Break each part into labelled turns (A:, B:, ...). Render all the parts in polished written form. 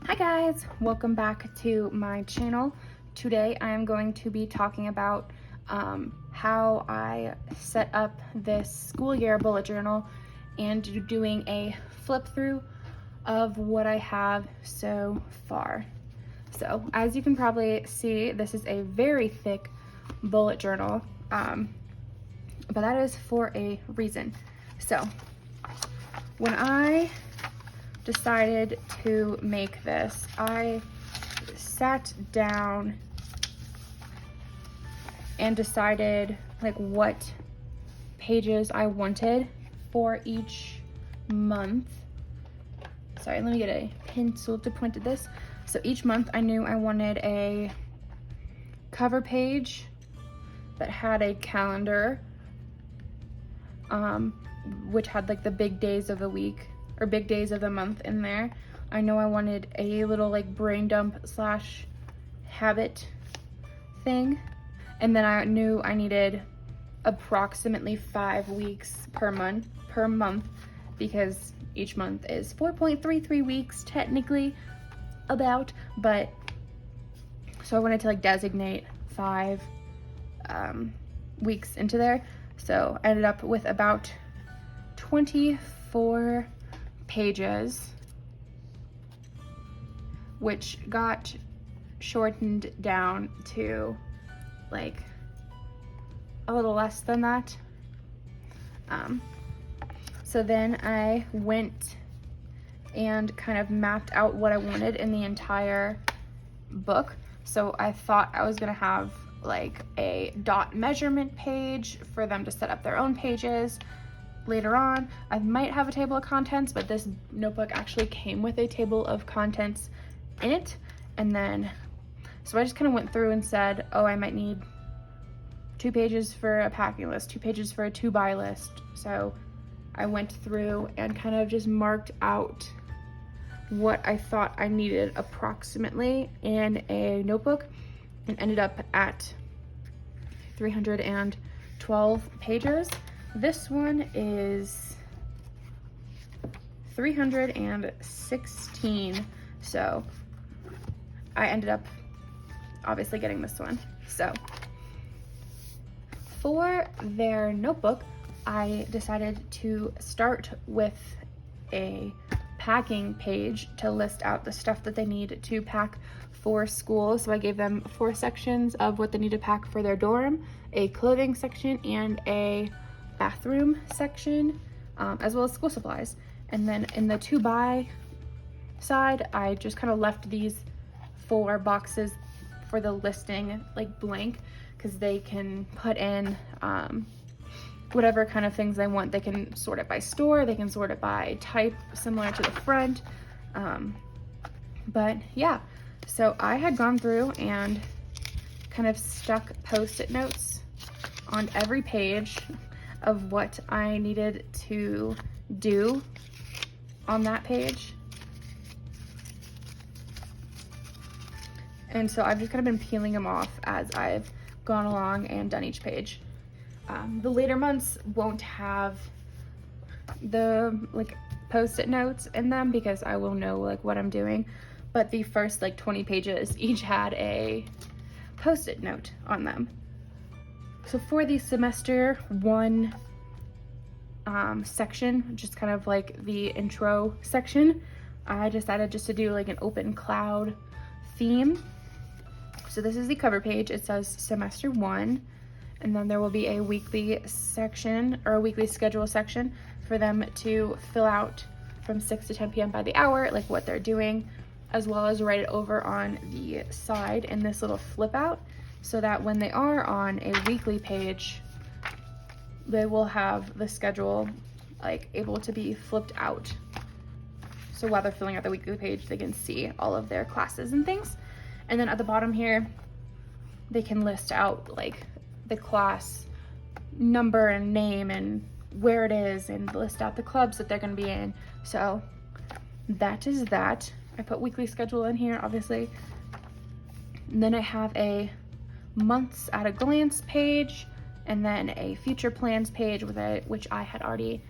A: Hi guys, welcome back to my channel. Today I am going to be talking about how I set up this school year bullet journal and doing a flip through of what I have so far. So as you can probably see, this is a very thick bullet journal, but that is for a reason. So when I decided to make this, I sat down and decided like what pages I wanted for each month. Sorry, let me get a pencil to point at this. So each month I knew I wanted a cover page that had a calendar, which had like the big days of the week or big days of the month in there. I know I wanted a little like brain dump slash habit thing. And then I knew I needed approximately 5 weeks per month because each month is 4.33 weeks technically about, but so I wanted to like designate 5 weeks into there. So I ended up with about 24 pages, which got shortened down to like a little less than that. So then I went and kind of mapped out what I wanted in the entire book. So I thought I was gonna have like a dot measurement page for them to set up their own pages. Later on, I might have a table of contents, but this notebook actually came with a table of contents in it. And then, so I just kind of went through and said, oh, I might need 2 pages for a packing list, 2 pages for a to-buy list. So I went through and kind of just marked out what I thought I needed approximately in a notebook and ended up at 312 pages. This one is 316, so I ended up obviously getting this one. So for their notebook, I decided to start with a packing page to list out the stuff that they need to pack for school. So I gave them 4 sections of what they need to pack for their dorm, a clothing section, and a bathroom section, as well as school supplies. And then in the to buy side, I just kind of left these 4 boxes for the listing like blank, because they can put in whatever kind of things they want. They can sort it by store, they can sort it by type, similar to the front. But yeah, so I had gone through and kind of stuck post-it notes on every page of what I needed to do on that page. And so I've just kind of been peeling them off as I've gone along and done each page. The later months won't have the like post-it notes in them because I will know like what I'm doing, but the first like 20 pages each had a post-it note on them. So for the semester 1 section, just kind of like the intro section, I decided just to do like an open cloud theme. So this is the cover page. It says semester 1, and then there will be a weekly section or a weekly schedule section for them to fill out from 6 to 10 p.m. by the hour, like what they're doing, as well as write it over on the side in this little flip out, so that when they are on a weekly page, they will have the schedule like able to be flipped out. So while they're filling out the weekly page, they can see all of their classes and things. And then at the bottom here, they can list out like the class number and name and where it is, and list out the clubs that they're going to be in. So that is that. I put weekly schedule in here, obviously. And then I have a months at a glance page, and then a future plans page with which I had already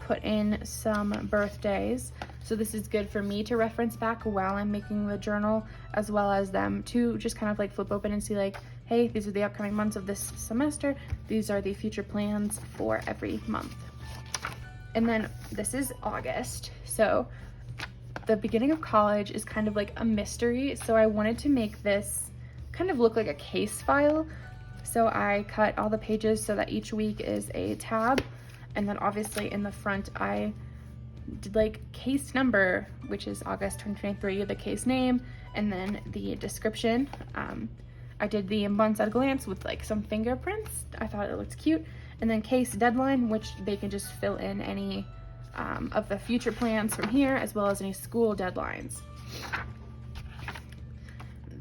A: put in some birthdays. So this is good for me to reference back while I'm making the journal, as well as them to just kind of like flip open and see like, hey, these are the upcoming months of this semester. These are the future plans for every month. And then this is August. So the beginning of college is kind of like a mystery. So I wanted to make this kind of look like a case file. So I cut all the pages so that each week is a tab. And then obviously in the front, I did like case number, which is August 2023, the case name, and then the description. I did the months at a glance with like some fingerprints. I thought it looked cute. And then case deadline, which they can just fill in any of the future plans from here, as well as any school deadlines.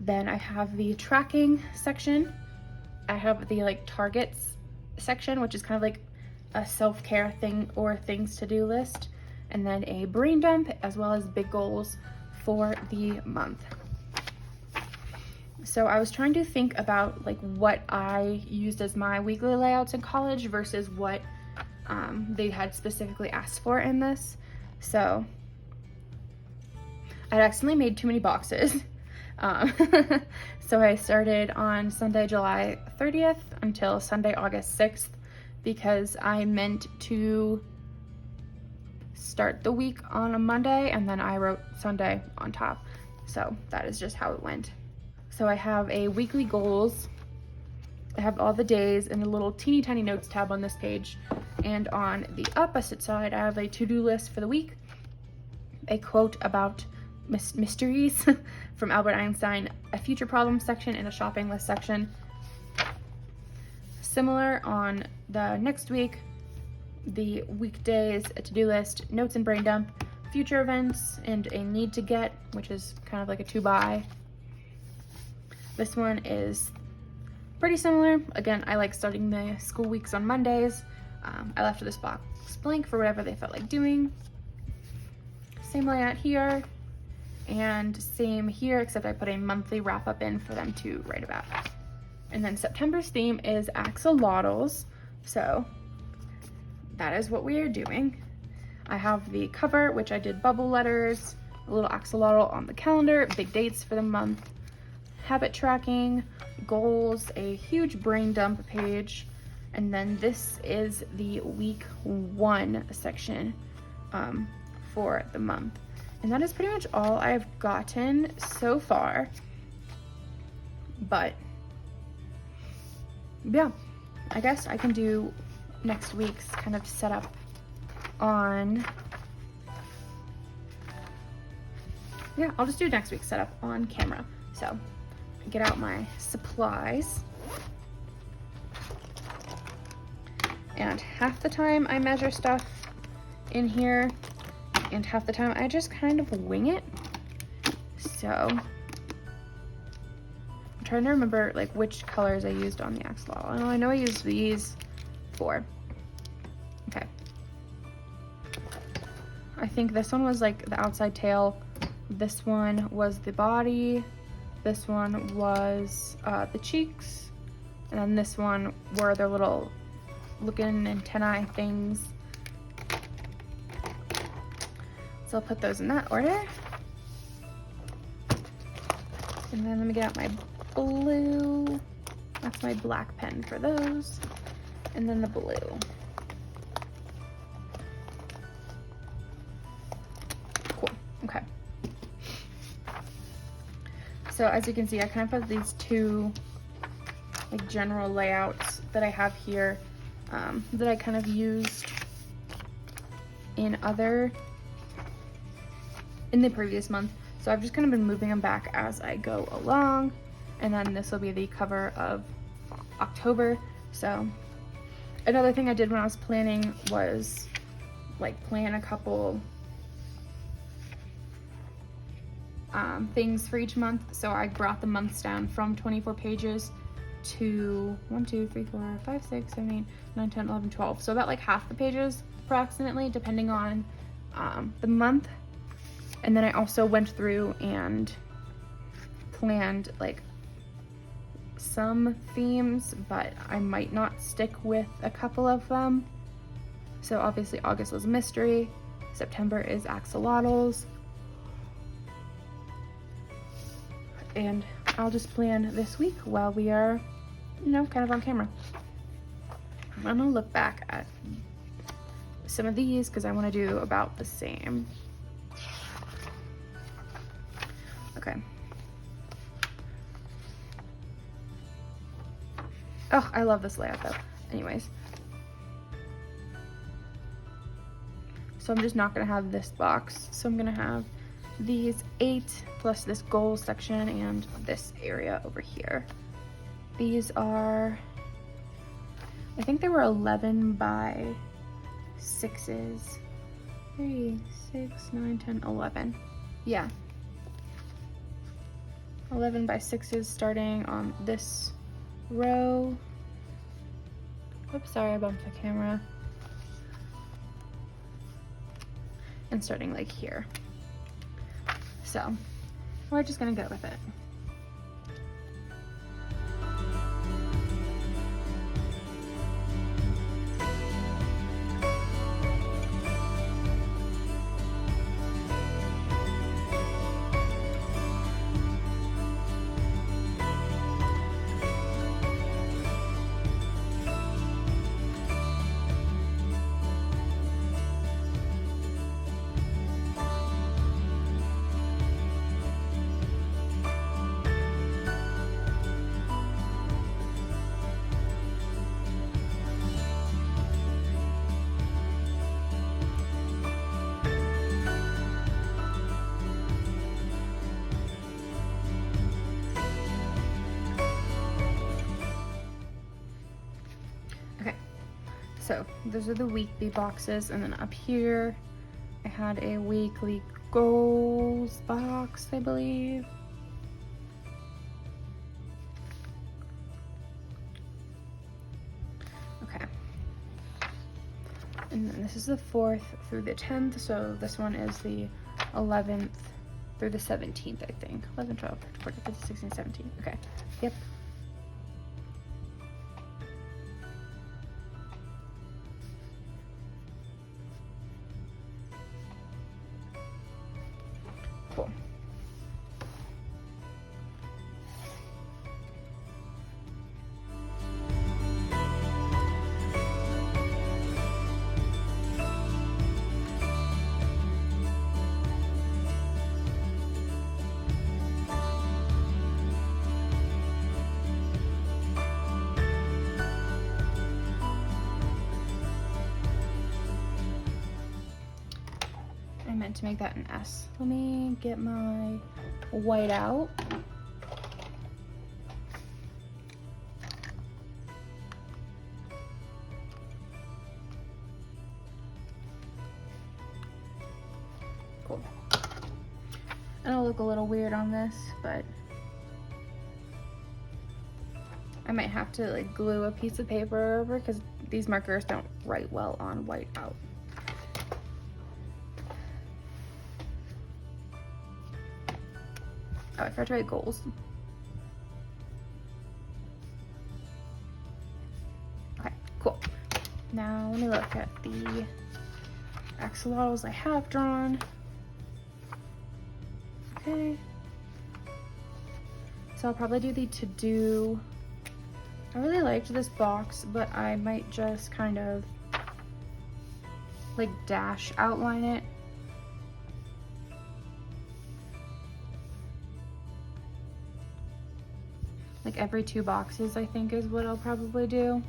A: Then I have the tracking section. I have the like targets section, which is kind of like a self-care thing or things to do list. And then a brain dump, as well as big goals for the month. So I was trying to think about like what I used as my weekly layouts in college versus what they had specifically asked for in this. So I'd accidentally made too many boxes. So I started on Sunday, July 30th until Sunday, August 6th, because I meant to start the week on a Monday and then I wrote Sunday on top. So that is just how it went. So I have a weekly goals. I have all the days in a little teeny tiny notes tab on this page. And on the opposite side, I have a to-do list for the week, a quote about mysteries from Albert Einstein, a future problem section, and a shopping list section. Similar on the next week, the weekdays, a to-do list, notes and brain dump, future events, and a need to get, which is kind of like a to buy. This one is pretty similar. Again, I like starting the school weeks on Mondays. I left this box blank for whatever they felt like doing. Same layout here, and same here, except I put a monthly wrap up in for them to write about. And then September's theme is axolotls. So that is what we are doing. I have the cover, which I did bubble letters, a little axolotl on the calendar, big dates for the month, habit tracking, goals, a huge brain dump page, and then this is the week 1 section for the month. And that is pretty much all I've gotten so far. But yeah, I guess I can do next week's kind of setup on, yeah, I'll just do next week's setup on camera. So get out my supplies. And half the time I measure stuff in here, and half the time I just kind of wing it. So I'm trying to remember like which colors I used on the axolotl. I know I used these 4. Okay. I think this one was like the outside tail. This one was the body. This one was the cheeks. And then this one were their little looking antennae things. So I'll put those in that order. And then let me get out my blue. That's my black pen for those. And then the blue. Cool, okay. So as you can see, I kind of have these 2 like general layouts that I have here that I kind of used in the previous month. So I've just kind of been moving them back as I go along. And then this will be the cover of October. So another thing I did when I was planning was like plan a couple things for each month. So I brought the months down from 24 pages to 1, 2, 3, 4, 5, 6, 7, 8, 9, 10, 11, 12. So about like half the pages approximately, depending on the month. And then I also went through and planned like some themes, but I might not stick with a couple of them. So obviously August was a mystery. September is axolotls. And I'll just plan this week while we are, you know, kind of on camera. I'm gonna look back at some of these because I want to do about the same. Okay. Oh, I love this layout though. Anyways. So I'm just not gonna have this box. So I'm gonna have these 8 plus this goal section and this area over here. These are, I think they were 11 by 6s. 3, 6, 9, 10, 11. Yeah. 11 by 6s starting on this row. Oops, sorry, I bumped the camera. And starting like here. So we're just gonna go with it. So those are the weekly boxes, and then up here I had a weekly goals box, I believe. Okay. And then this is the 4th through the 10th, so this one is the 11th through the 17th, I think. 11, 12, 13, 14, 15, 16, 17. Okay. Yep. Cool. I meant to make that an S. Let me get my white out. Cool. It'll look a little weird on this, but I might have to like glue a piece of paper over because these markers don't write well on white out. Oh, I forgot to write goals. Okay, cool. Now let me look at the axolotls I have drawn. Okay. So I'll probably do the to-do. I really liked this box, but I might just kind of like dash outline it. Like every 2 boxes, I think is what I'll probably do.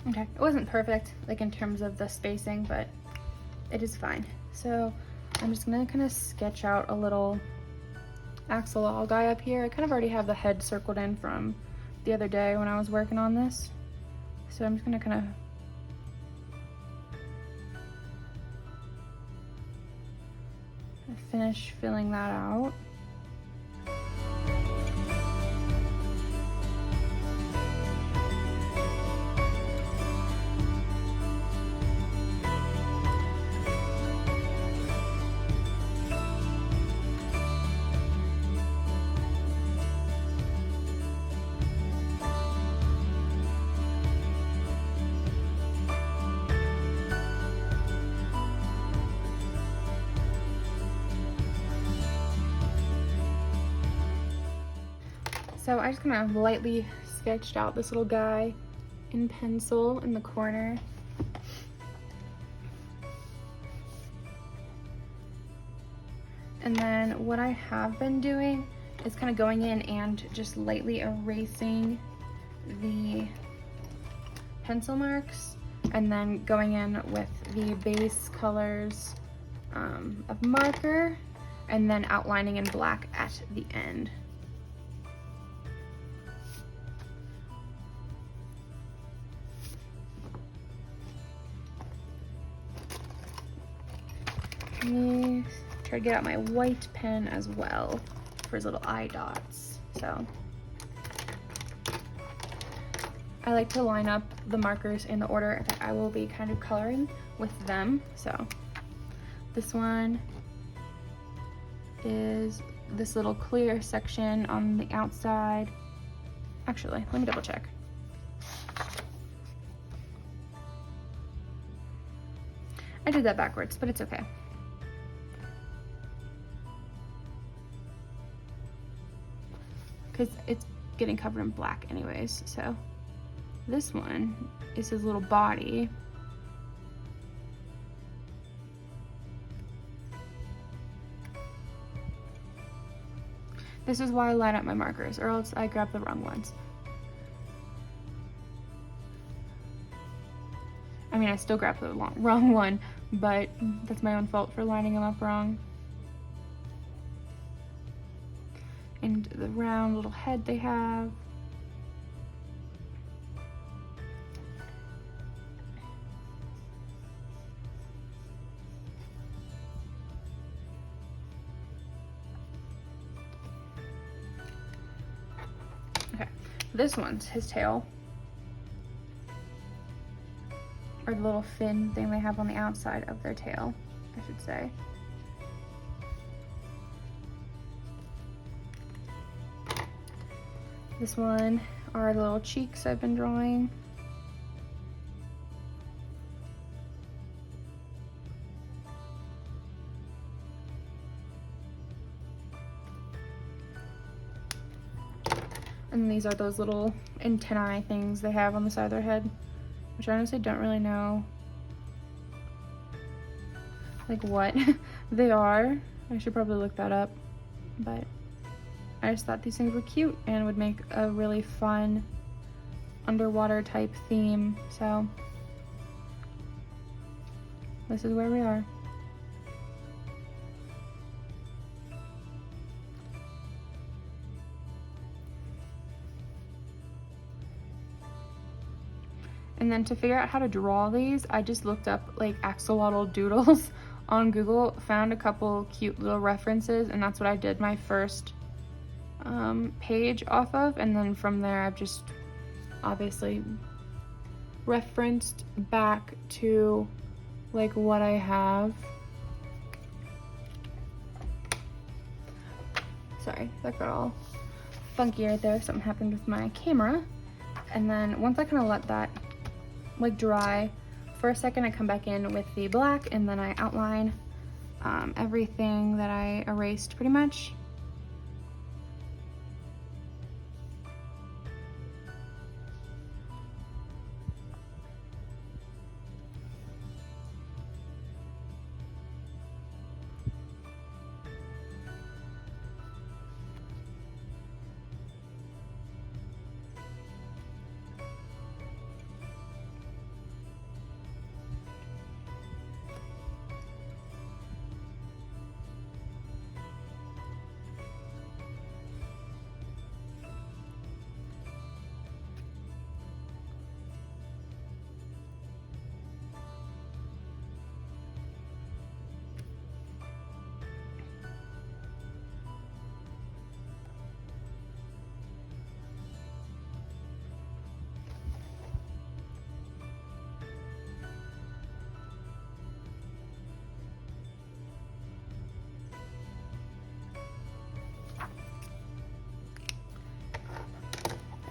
A: Okay, it wasn't perfect, like in terms of the spacing, but it is fine. So I'm just gonna kind of sketch out a little axolotl guy up here. I kind of already have the head circled in from the other day when I was working on this. So I'm just gonna kind of finish filling that out. So I just kind of lightly sketched out this little guy in pencil in the corner. And then what I have been doing is kind of going in and just lightly erasing the pencil marks, and then going in with the base colors of marker, and then outlining in black at the end. Try to get out my white pen as well for his little eye dots. So I like to line up the markers in the order that I will be kind of coloring with them. So this one is this little clear section on the outside. Actually, let me double check. I did that backwards, but it's okay. Because it's getting covered in black anyways. So this one is his little body. This is why I line up my markers, or else I grab the wrong ones. I mean, I still grabbed the wrong one, but that's my own fault for lining them up wrong. And the round little head they have. Okay, this one's his tail, or the little fin thing they have on the outside of their tail, I should say. This one are the little cheeks I've been drawing. And these are those little antennae things they have on the side of their head, which I honestly don't really know like what they are. I should probably look that up, but I just thought these things were cute and would make a really fun underwater type theme. So this is where we are. And then to figure out how to draw these, I just looked up like axolotl doodles on Google, found a couple cute little references, and that's what I did my first page off of. And then from there, I've just obviously referenced back to like what I have. Sorry, that got all funky right there. Something happened with my camera. And then once I kind of let that like dry for a second, I come back in with the black, and then I outline everything that I erased pretty much.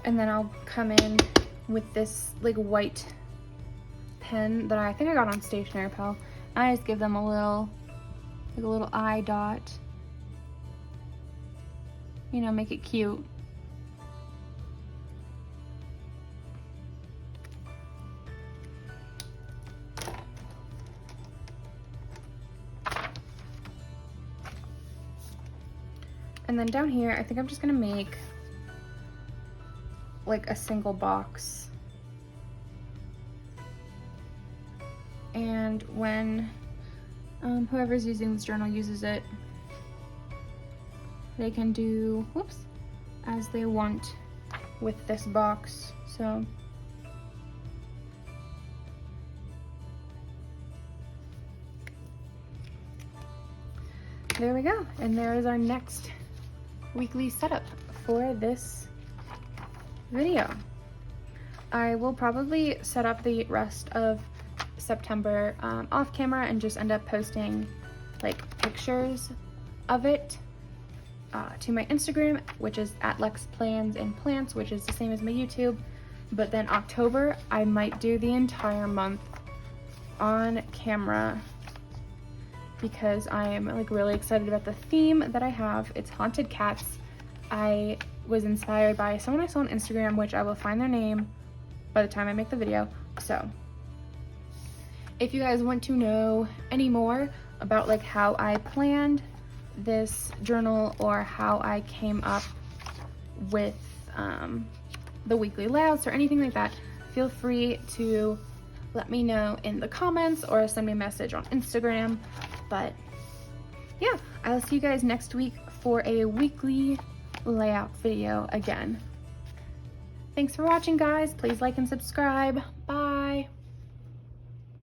A: And then I'll come in with this like white pen that I think I got on Stationery Pal. I just give them a little, like a little eye dot. You know, make it cute. And then down here, I think I'm just gonna make like a single box. And when whoever's using this journal uses it, they can do, whoops, as they want with this box. So there we go. And there is our next weekly setup for this video. I will probably set up the rest of September off camera and just end up posting like pictures of it to my Instagram, which is at Lex Plans and Plants, which is the same as my YouTube. But then October, I might do the entire month on camera because I am like really excited about the theme that I have. It's haunted cats. I was inspired by someone I saw on Instagram, which I will find their name by the time I make the video. So if you guys want to know any more about like how I planned this journal or how I came up with the weekly layouts or anything like that, feel free to let me know in the comments or send me a message on Instagram. But yeah, I'll see you guys next week for a weekly layout video again. Thanks for watching, guys. Please like and subscribe.